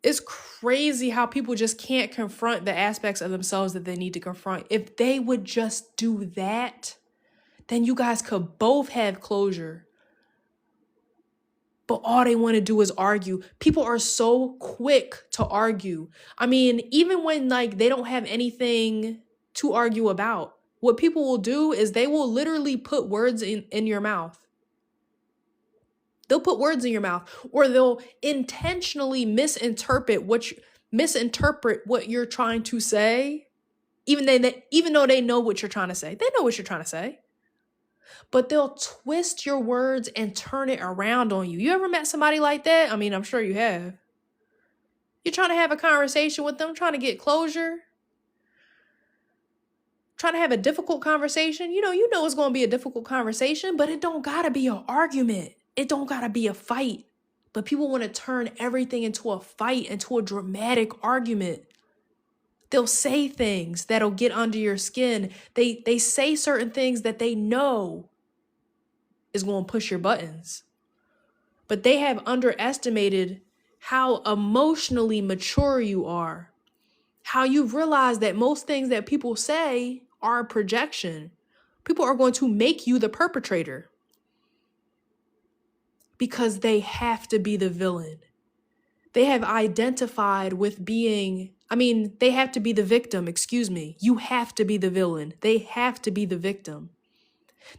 It's crazy how people just can't confront the aspects of themselves that they need to confront. If they would just do that, then you guys could both have closure. But all they want to do is argue. People are so quick to argue. I mean, even when like they don't have anything to argue about, what people will do is they will literally put words in your mouth. They'll put words in your mouth, or they'll intentionally misinterpret what you're trying to say, even though they know what you're trying to say. They know what you're trying to say. But they'll twist your words and turn it around on you. You ever met somebody like that? I mean, I'm sure you have. You're trying to have a conversation with them, trying to get closure, trying to have a difficult conversation. You know it's going to be a difficult conversation, but it don't got to be an argument. It don't got to be a fight. But people want to turn everything into a fight, into a dramatic argument. They'll say things that'll get under your skin. They say certain things that they know is going to push your buttons. But they have underestimated how emotionally mature you are. How you've realized that most things that people say are a projection. People are going to make you the perpetrator because they have to be the villain. They have identified with being, they have to be the victim, excuse me. You have to be the villain. They have to be the victim.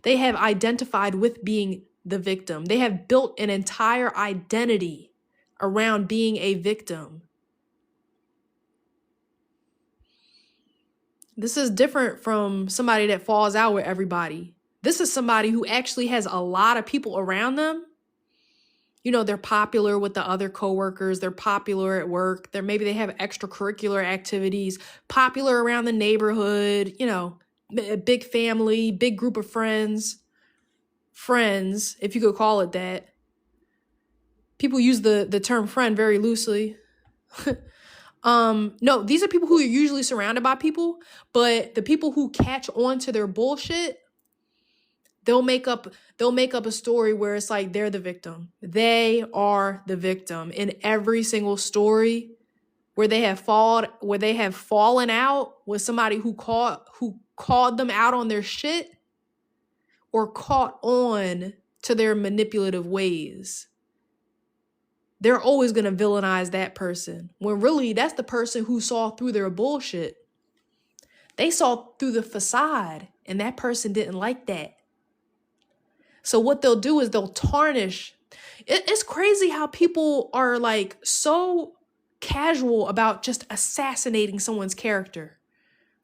They have identified with being the victim. They have built an entire identity around being a victim. This is different from somebody that falls out with everybody. This is somebody who actually has a lot of people around them. You know, they're popular with the other coworkers. They're popular at work. Maybe they have extracurricular activities, popular around the neighborhood, you know, a big family, big group of friends, if you could call it that. People use the term friend very loosely. No, these are people who are usually surrounded by people, but the people who catch on to their bullshit, they'll make up a story where it's like they're the victim. They are the victim in every single story where they have fallen out with somebody who called them out on their shit or caught on to their manipulative ways. They're always going to villainize that person when really that's the person who saw through their bullshit. They saw through the facade and that person didn't like that. So what they'll do is they'll tarnish. It's crazy how people are like so casual about just assassinating someone's character,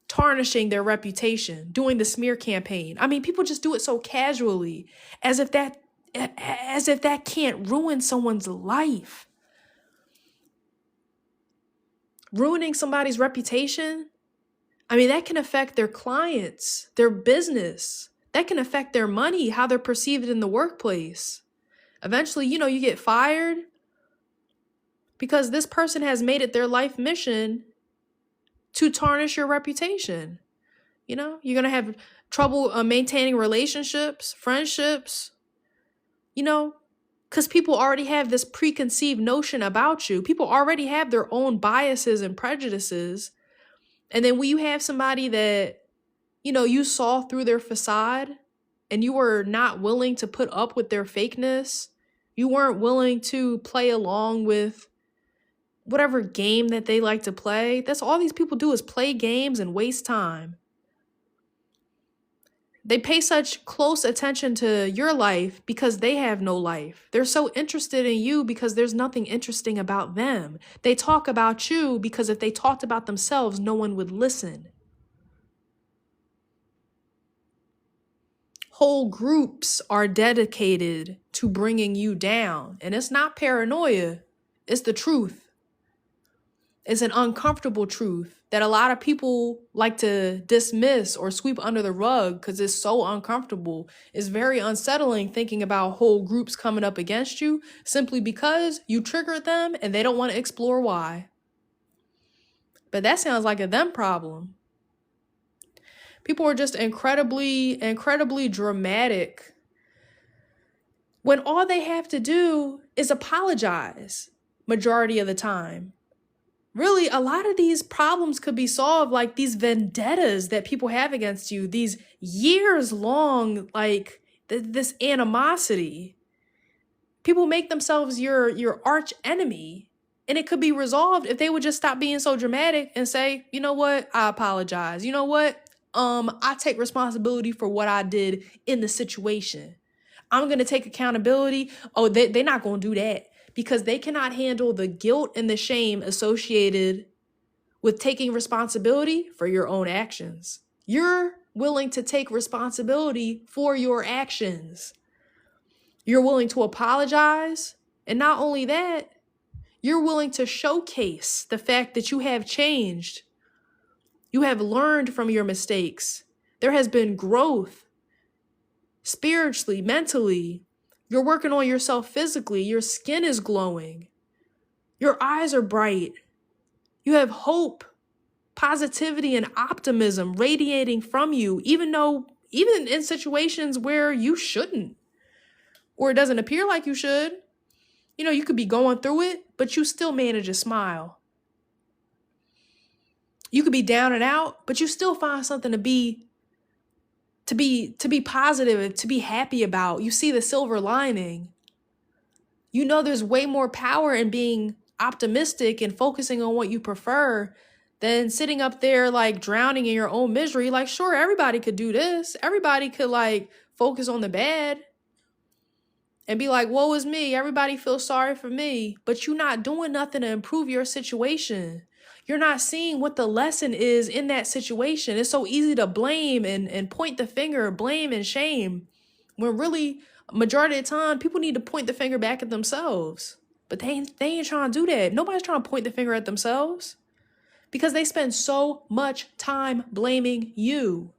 tarnishing their reputation, doing the smear campaign. I mean, people just do it so casually as if that can't ruin someone's life. Ruining somebody's reputation, that can affect their clients, their business. That can affect their money, how they're perceived in the workplace. Eventually, you get fired because this person has made it their life mission to tarnish your reputation. You're going to have trouble maintaining relationships, friendships, because people already have this preconceived notion about you. People already have their own biases and prejudices. And then when you have somebody that, you saw through their facade and you were not willing to put up with their fakeness, you weren't willing to play along with whatever game that they like to play. That's all these people do is play games and waste time. They pay such close attention to your life because they have no life. They're so interested in you because there's nothing interesting about them. They talk about you because if they talked about themselves, no one would listen. Whole groups are dedicated to bringing you down. And it's not paranoia. It's the truth. It's an uncomfortable truth that a lot of people like to dismiss or sweep under the rug because it's so uncomfortable. It's very unsettling thinking about whole groups coming up against you simply because you triggered them and they don't want to explore why. But that sounds like a them problem. People are just incredibly, incredibly dramatic when all they have to do is apologize majority of the time. really, a lot of these problems could be solved, like these vendettas that people have against you, these years long, like this animosity. People make themselves your arch enemy, and it could be resolved if they would just stop being so dramatic and say, you know what, I apologize. You know what, I take responsibility for what I did in the situation. I'm gonna take accountability. Oh, they're not gonna do that because they cannot handle the guilt and the shame associated with taking responsibility for your own actions. You're willing to take responsibility for your actions. You're willing to apologize. And not only that, you're willing to showcase the fact that you have changed. You have learned from your mistakes. There has been growth spiritually, mentally. You're working on yourself physically. Your skin is glowing. Your eyes are bright. You have hope, positivity, and optimism radiating from you, even in situations where you shouldn't, or it doesn't appear like you should. You know, you could be going through it, but you still manage to smile. You could be down and out, but you still find something to be positive, to be happy about. You see the silver lining. You know there's way more power in being optimistic and focusing on what you prefer than sitting up there like drowning in your own misery. Like, sure, everybody could do this. Everybody could like focus on the bad and be like, woe is me. Everybody feels sorry for me. But you're not doing nothing to improve your situation. You're not seeing what the lesson is in that situation. It's so easy to blame and point the finger, blame and shame, when really, majority of the time, people need to point the finger back at themselves. But they ain't trying to do that. Nobody's trying to point the finger at themselves because they spend so much time blaming you.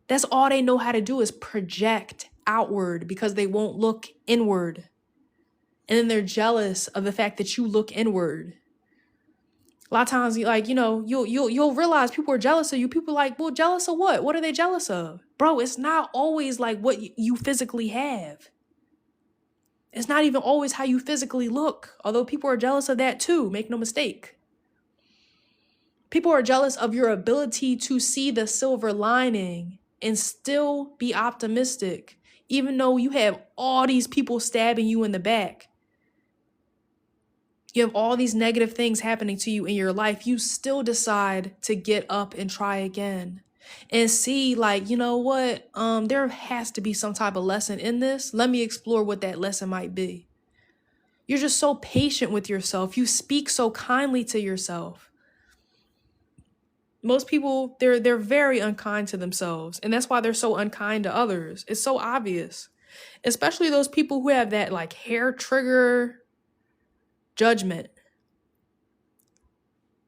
That's all they know how to do is project outward because they won't look inward. And then they're jealous of the fact that you look inward. A lot of times, like, you know, you'll realize people are jealous of you. People are like, well, jealous of what? What are they jealous of? Bro, it's not always like what you physically have. It's not even always how you physically look, although people are jealous of that too. Make no mistake. People are jealous of your ability to see the silver lining and still be optimistic, even though you have all these people stabbing you in the back. You have all these negative things happening to you in your life. You still decide to get up and try again and see, like, you know what? There has to be some type of lesson in this. Let me explore what that lesson might be. You're just so patient with yourself. You speak so kindly to yourself. Most people, they're very unkind to themselves, and that's why they're so unkind to others. It's so obvious, especially those people who have that like hair trigger judgment.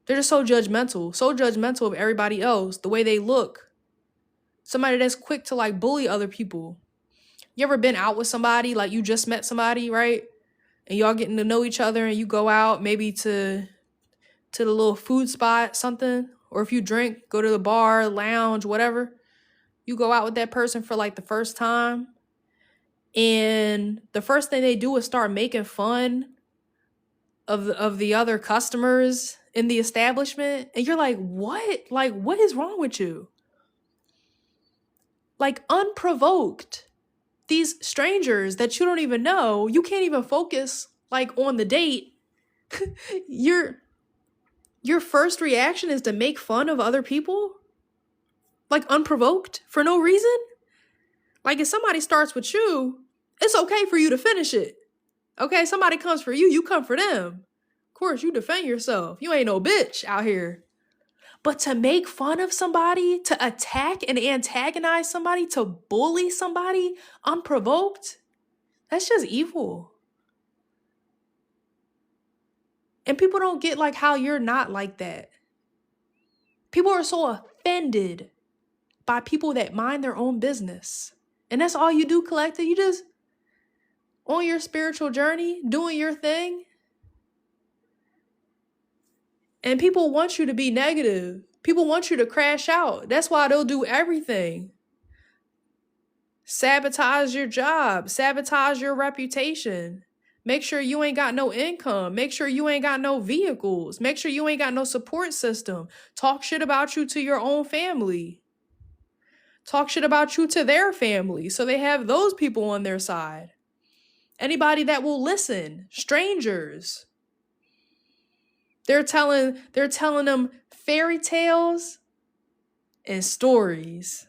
They're just so judgmental of everybody else, the way they look. Somebody that's quick to like bully other people. You ever been out with somebody, like you just met somebody, right? And y'all getting to know each other and you go out maybe to the little food spot, something. Or if you drink, go to the bar, lounge, whatever. You go out with that person for like the first time. And the first thing they do is start making fun of the other customers in the establishment. And you're like, what? Like, what is wrong with you? Like, unprovoked. These strangers that you don't even know, you can't even focus like on the date. Your first reaction is to make fun of other people? Like unprovoked for no reason? Like if somebody starts with you, it's okay for you to finish it. Okay, somebody comes for you, you come for them. Of course, you defend yourself. You ain't no bitch out here. But to make fun of somebody, to attack and antagonize somebody, to bully somebody unprovoked, that's just evil. And people don't get like how you're not like that. People are so offended by people that mind their own business. And that's all you do, collective. You just on your spiritual journey, doing your thing. And people want you to be negative. People want you to crash out. That's why they'll do everything. Sabotage your job, sabotage your reputation, Make sure you ain't got no income. Make sure you ain't got no vehicles. Make sure you ain't got no support system. Talk shit about you to your own family. Talk shit about you to their family so they have those people on their side. Anybody that will listen, strangers. They're telling them fairy tales and stories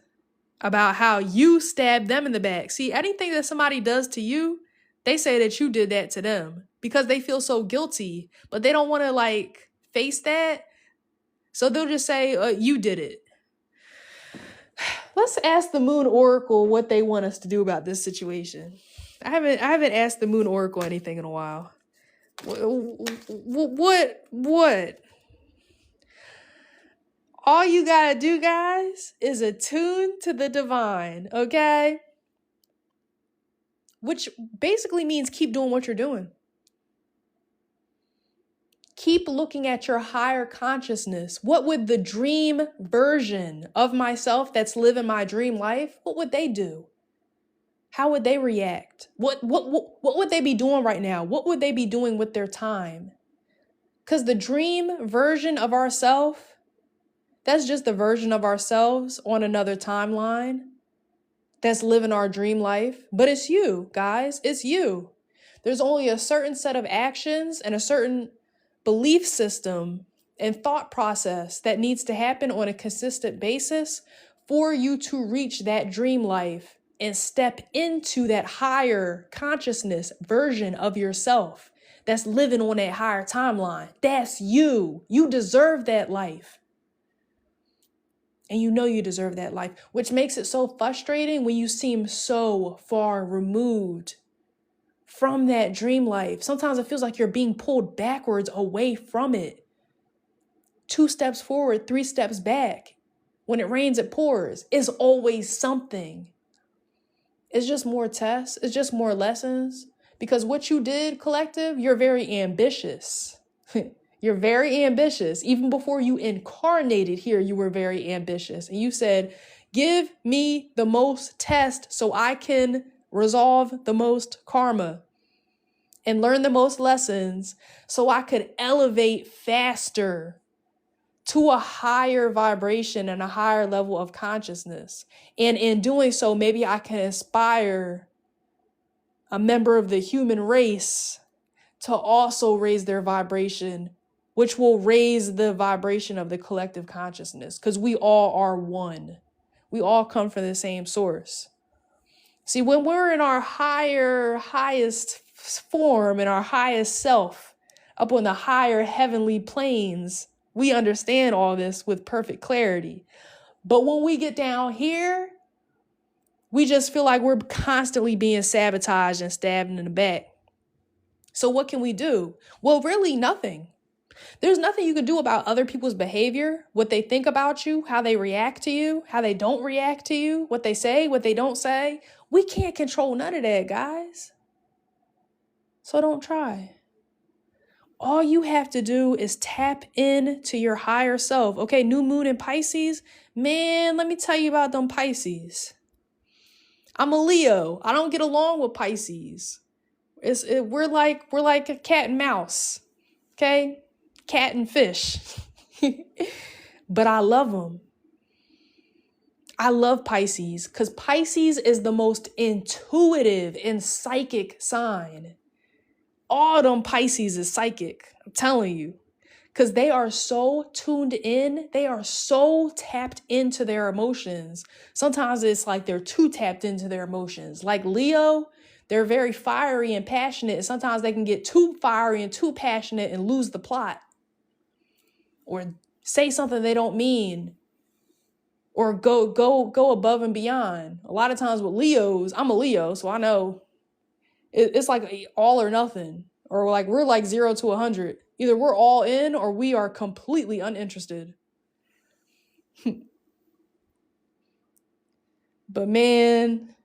about how you stabbed them in the back. See, anything that somebody does to you, they say that you did that to them because they feel so guilty, but they don't want to like face that. So they'll just say, you did it. Let's ask the Moon Oracle what they want us to do about this situation. I haven't asked the Moon Oracle anything in a while. What? All you gotta do, guys, is attune to the divine, okay? Which basically means keep doing what you're doing. Keep looking at your higher consciousness. What would the dream version of myself that's living my dream life, what would they do? How would they react? What would they be doing right now? What would they be doing with their time? Because the dream version of ourselves, that's just the version of ourselves on another timeline that's living our dream life. But it's you, guys. It's you. There's only a certain set of actions and a certain belief system and thought process that needs to happen on a consistent basis for you to reach that dream life and step into that higher consciousness version of yourself that's living on that higher timeline. That's you. You deserve that life. And you know you deserve that life, which makes it so frustrating when you seem so far removed from that dream life. Sometimes it feels like you're being pulled backwards away from it. 2 steps forward, 3 steps back. When it rains, it pours. It's always something. It's just more tests. It's just more lessons. Because what you did, collective, you're very ambitious. You're very ambitious. Even before you incarnated here, you were very ambitious. And you said, give me the most tests so I can resolve the most karma and learn the most lessons so I could elevate faster to a higher vibration and a higher level of consciousness. And in doing so, maybe I can inspire a member of the human race to also raise their vibration, which will raise the vibration of the collective consciousness, because we all are one. We all come from the same source. See, when we're in our highest form, in our highest self, up on the higher heavenly planes, we understand all this with perfect clarity. But when we get down here, we just feel like we're constantly being sabotaged and stabbed in the back. So what can we do? Well, really nothing. There's nothing you can do about other people's behavior, what they think about you, how they react to you, how they don't react to you, what they say, what they don't say. We can't control none of that, guys. So don't try. All you have to do is tap into your higher self. Okay, new moon in Pisces. Man, let me tell you about them Pisces. I'm a Leo. I don't get along with Pisces. We're like a cat and mouse. Okay? Cat and fish. But I love them. I love Pisces because Pisces is the most intuitive and psychic sign. All them Pisces is psychic. I'm telling you. Because they are so tuned in. They are so tapped into their emotions. Sometimes it's like they're too tapped into their emotions. Like Leo, they're very fiery and passionate. And sometimes they can get too fiery and too passionate and lose the plot. Or say something they don't mean. Or go above and beyond. A lot of times with Leos, I'm a Leo, so I know it's like all or nothing. Or like we're like 0 to 100. Either we're all in or we are completely uninterested. But man,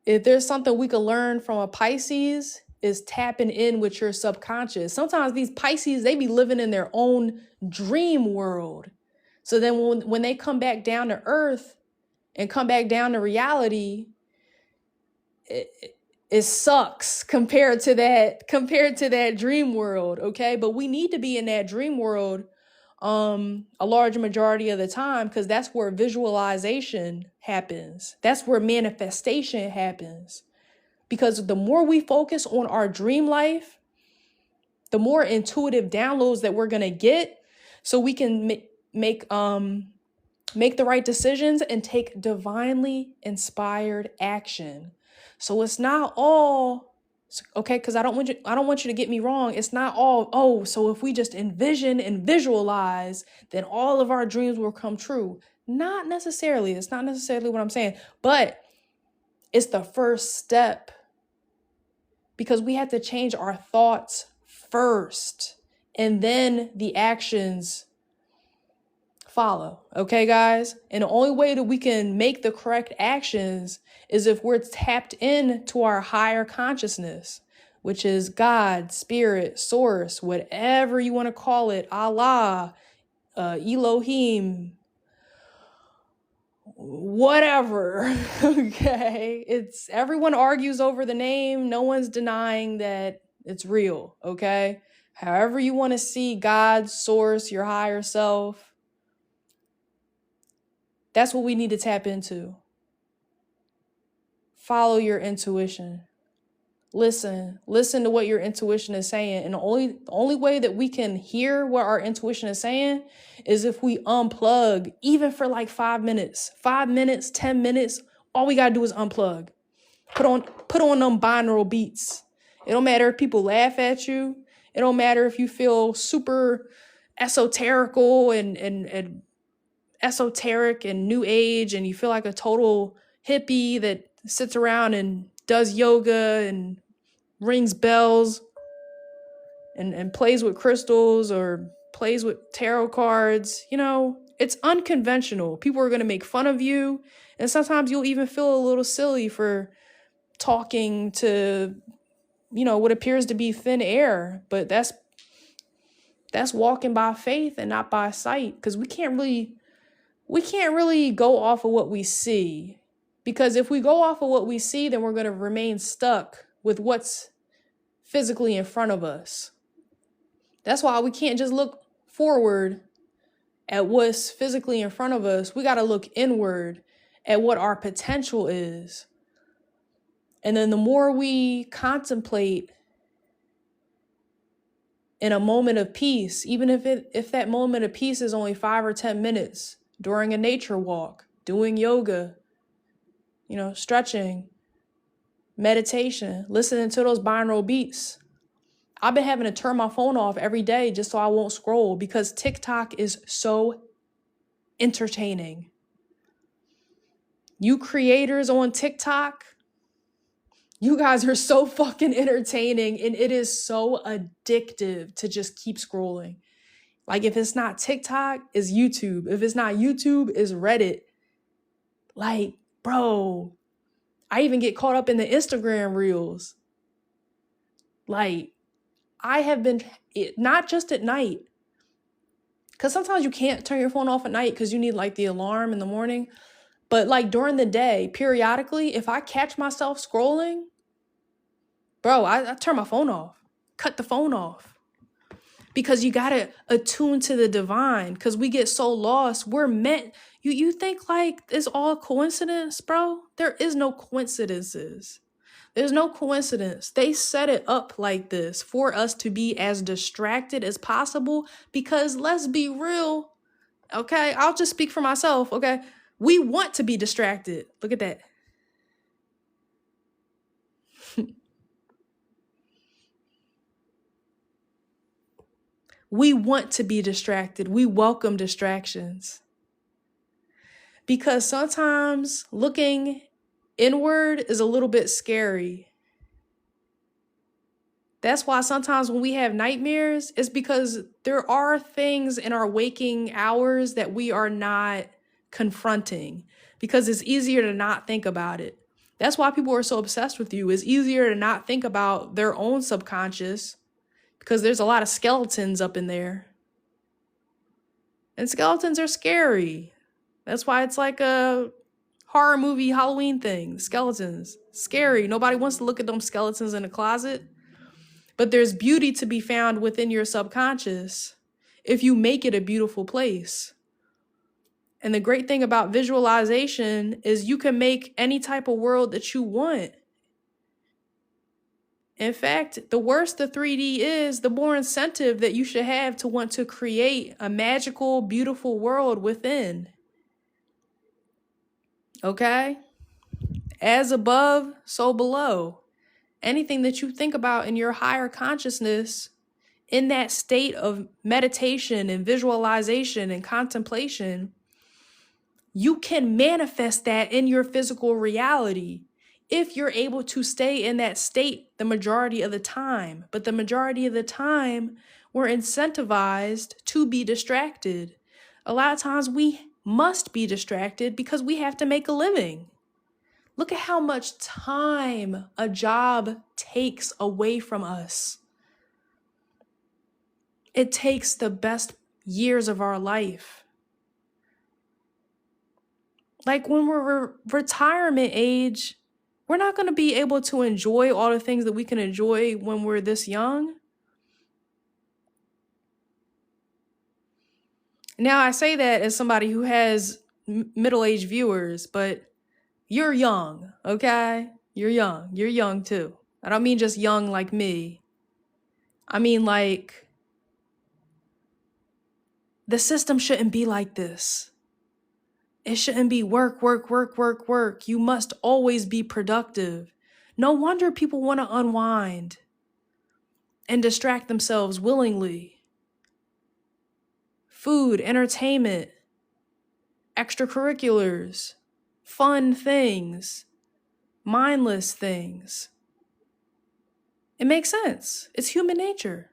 if there's something we could learn from a Pisces, is tapping in with your subconscious. Sometimes these Pisces, they be living in their own dream world. So then when they come back down to earth and come back down to reality, it sucks compared to that dream world, okay? But we need to be in that dream world a large majority of the time, because that's where visualization happens. That's where manifestation happens. Because the more we focus on our dream life, the more intuitive downloads that we're gonna get, so we can make the right decisions and take divinely inspired action. So it's not all okay, because I don't want you to get me wrong. It's not all, oh, so if we just envision and visualize, then all of our dreams will come true. Not necessarily. It's not necessarily what I'm saying, but it's the first step, because we have to change our thoughts first, and then the actions follow. Okay, guys? And the only way that we can make the correct actions is if we're tapped into our higher consciousness, which is God, spirit, source, whatever you want to call it, Allah, Elohim, whatever. Okay, it's everyone argues over the name. No one's denying that it's real. Okay, however you want to see God, source, your higher self, that's what we need to tap into. Follow your intuition. Listen to what your intuition is saying. And the only way that we can hear what our intuition is saying is if we unplug, even for like 5 minutes, 10 minutes. All we gotta do is unplug. Put on them binaural beats. It don't matter if people laugh at you. It don't matter if you feel super esoterical and esoteric and new age, and you feel like a total hippie that sits around and does yoga and rings bells and plays with crystals or plays with tarot cards. You know, it's unconventional. People are going to make fun of you, and sometimes you'll even feel a little silly for talking to, you know, what appears to be thin air. But that's walking by faith and not by sight, because we can't really go off of what we see. Because if we go off of what we see, then we're going to remain stuck with what's physically in front of us. That's why we can't just look forward at what's physically in front of us. We got to look inward at what our potential is. And then the more we contemplate in a moment of peace, even if that moment of peace is only 5 or 10 minutes during a nature walk, doing yoga, you know, stretching, meditation, listening to those binaural beats. I've been having to turn my phone off every day just so I won't scroll, because TikTok is so entertaining. You creators on TikTok, you guys are so fucking entertaining, and it is so addictive to just keep scrolling. Like, if it's not TikTok, it's YouTube. If it's not YouTube, it's Reddit. Like, bro, I even get caught up in the Instagram reels. Like, I have been, not just at night, because sometimes you can't turn your phone off at night because you need like the alarm in the morning. But like during the day, periodically, if I catch myself scrolling, bro, I turn my phone off, cut the phone off. Because you got to attune to the divine, because we get so lost. We're meant, you think like it's all coincidence, bro? There is no coincidences. There's no coincidence. They set it up like this for us to be as distracted as possible, because let's be real, okay? I'll just speak for myself, okay? We want to be distracted. Look at that. We want to be distracted. We welcome distractions. Because sometimes looking inward is a little bit scary. That's why sometimes when we have nightmares, it's because there are things in our waking hours that we are not confronting, because it's easier to not think about it. That's why people are so obsessed with you. It's easier to not think about their own subconscious, because there's a lot of skeletons up in there. And skeletons are scary. That's why it's like hard horror movie Halloween thing, skeletons. Scary. Nobody wants to look at them skeletons in a closet. But there's beauty to be found within your subconscious if you make it a beautiful place. And the great thing about visualization is you can make any type of world that you want. In fact, the worse the 3D is, the more incentive that you should have to want to create a magical, beautiful world within. Okay? As above, so below. Anything that you think about in your higher consciousness, in that state of meditation and visualization and contemplation, you can manifest that in your physical reality if you're able to stay in that state the majority of the time. But the majority of the time, we're incentivized to be distracted. A lot of times we must be distracted because we have to make a living. Look at how much time a job takes away from us. It takes the best years of our life. Like when we're retirement age, we're not going to be able to enjoy all the things that we can enjoy when we're this young. Now, I say that as somebody who has middle-aged viewers, but you're young, okay? You're young. You're young too. I don't mean just young like me. I mean like the system shouldn't be like this. It shouldn't be work, work, work, work, work. You must always be productive. No wonder people want to unwind and distract themselves willingly. Food, entertainment, extracurriculars, fun things, mindless things. It makes sense. It's human nature.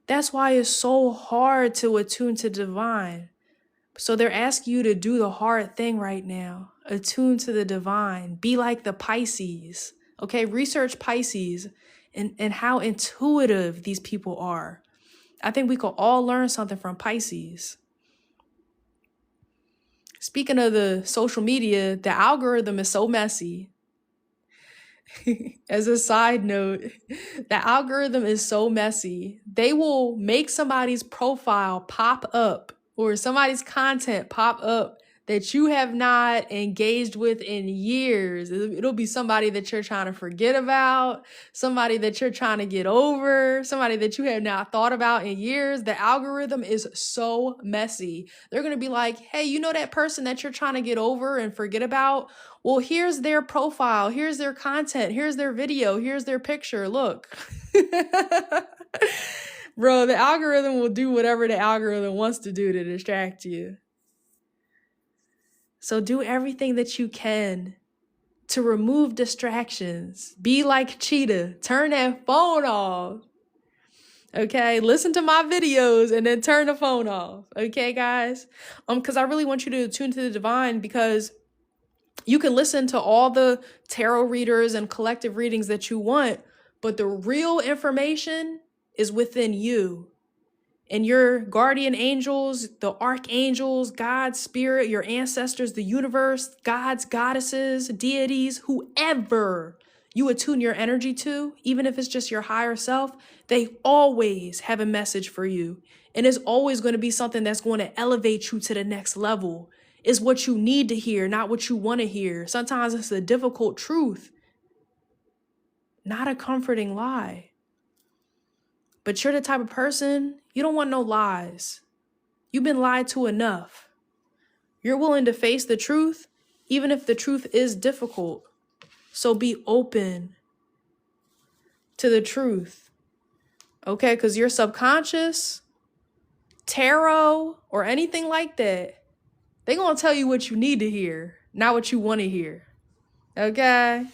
That's why it's so hard to attune to divine. So they're asking you to do the hard thing right now. Attune to the divine. Be like the Pisces. Okay, research Pisces and how intuitive these people are. I think we could all learn something from Pisces. Speaking of the social media, the algorithm is so messy. As a side note, the algorithm is so messy. They will make somebody's profile pop up or somebody's content pop up that you have not engaged with in years. It'll be somebody that you're trying to forget about, somebody that you're trying to get over, somebody that you have not thought about in years. The algorithm is so messy. They're going to be like, hey, you know that person that you're trying to get over and forget about? Well, here's their profile, here's their content, here's their video, here's their picture. Look. Bro, the algorithm will do whatever the algorithm wants to do to distract you. So do everything that you can to remove distractions. Be like Cheetah. Turn that phone off. Okay, listen to my videos and then turn the phone off. Okay, guys? Because I really want you to tune to the divine, because you can listen to all the tarot readers and collective readings that you want, but the real information is within you. And your guardian angels, the archangels, God's spirit, your ancestors, the universe, gods, goddesses, deities, whoever you attune your energy to, even if it's just your higher self, they always have a message for you. And it's always going to be something that's going to elevate you to the next level. It's what you need to hear, not what you want to hear. Sometimes it's a difficult truth, not a comforting lie. But you're the type of person, you don't want no lies. You've been lied to enough. You're willing to face the truth, even if the truth is difficult. So be open to the truth. Okay, because your subconscious, tarot, or anything like that, they're going to tell you what you need to hear, not what you want to hear. Okay?